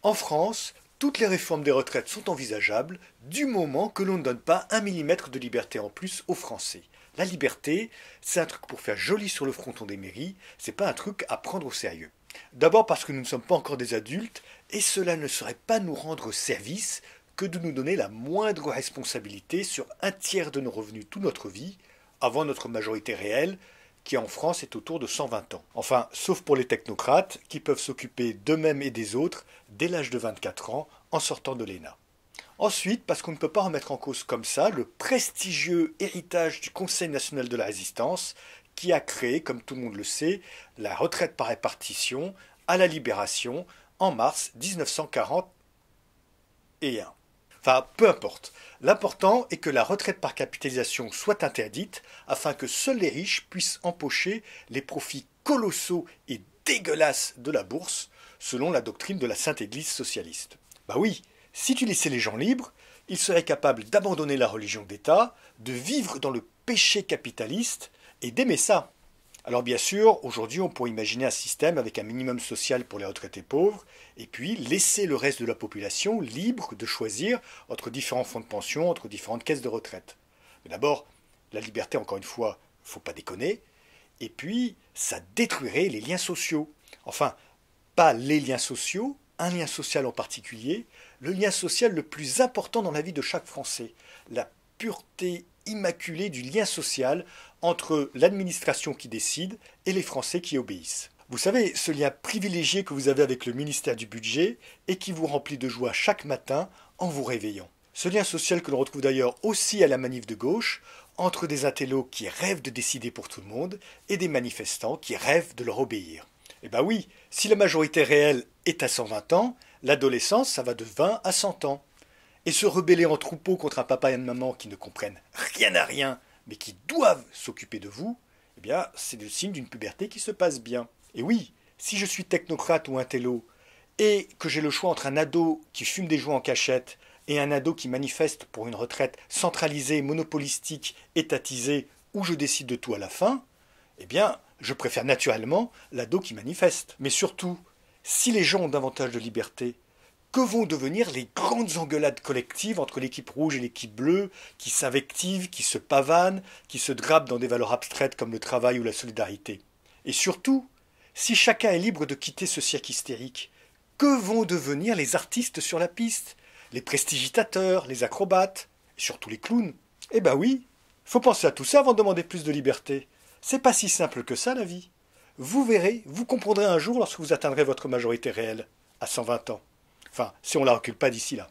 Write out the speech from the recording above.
En France, toutes les réformes des retraites sont envisageables du moment que l'on ne donne pas un millimètre de liberté en plus aux Français. La liberté, c'est un truc pour faire joli sur le fronton des mairies, c'est pas un truc à prendre au sérieux. D'abord parce que nous ne sommes pas encore des adultes et cela ne serait pas nous rendre service que de nous donner la moindre responsabilité sur un tiers de nos revenus toute notre vie, avant notre majorité réelle, qui en France est autour de 120 ans. Enfin, sauf pour les technocrates, qui peuvent s'occuper d'eux-mêmes et des autres dès l'âge de 24 ans en sortant de l'ENA. Ensuite, parce qu'on ne peut pas remettre en cause comme ça le prestigieux héritage du Conseil national de la résistance, qui a créé, comme tout le monde le sait, la retraite par répartition à la Libération en mars 1941. Enfin, peu importe. L'important est que la retraite par capitalisation soit interdite afin que seuls les riches puissent empocher les profits colossaux et dégueulasses de la bourse, selon la doctrine de la Sainte Église socialiste. Bah oui, si tu laissais les gens libres, ils seraient capables d'abandonner la religion d'État, de vivre dans le péché capitaliste et d'aimer ça. Alors bien sûr, aujourd'hui on pourrait imaginer un système avec un minimum social pour les retraités pauvres, et puis laisser le reste de la population libre de choisir entre différents fonds de pension, entre différentes caisses de retraite. Mais d'abord, la liberté, encore une fois, faut pas déconner, et puis ça détruirait les liens sociaux. Enfin, pas les liens sociaux, un lien social en particulier, le lien social le plus important dans la vie de chaque Français, la pureté immaculée du lien social entre l'administration qui décide et les Français qui obéissent. Vous savez, ce lien privilégié que vous avez avec le ministère du Budget et qui vous remplit de joie chaque matin en vous réveillant. Ce lien social que l'on retrouve d'ailleurs aussi à la manif de gauche, entre des intellos qui rêvent de décider pour tout le monde et des manifestants qui rêvent de leur obéir. Eh ben oui, si la majorité réelle est à 120 ans, l'adolescence, ça va de 20 à 100 ans. Et se rebeller en troupeau contre un papa et une maman qui ne comprennent rien à rien, mais qui doivent s'occuper de vous, eh bien, c'est le signe d'une puberté qui se passe bien. Et oui, si je suis technocrate ou intello, et que j'ai le choix entre un ado qui fume des joints en cachette et un ado qui manifeste pour une retraite centralisée, monopolistique, étatisée, où je décide de tout à la fin, eh bien, je préfère naturellement l'ado qui manifeste. Mais surtout, si les gens ont davantage de liberté, que vont devenir les grandes engueulades collectives entre l'équipe rouge et l'équipe bleue, qui s'invectivent, qui se pavanent, qui se drapent dans des valeurs abstraites comme le travail ou la solidarité? Et surtout, si chacun est libre de quitter ce cirque hystérique, que vont devenir les artistes sur la piste, les prestigitateurs, les acrobates, et surtout les clowns? Eh ben oui, faut penser à tout ça avant de demander plus de liberté. C'est pas si simple que ça la vie. Vous verrez, vous comprendrez un jour lorsque vous atteindrez votre majorité réelle, à 120 ans. Enfin, si on ne la recule pas d'ici là.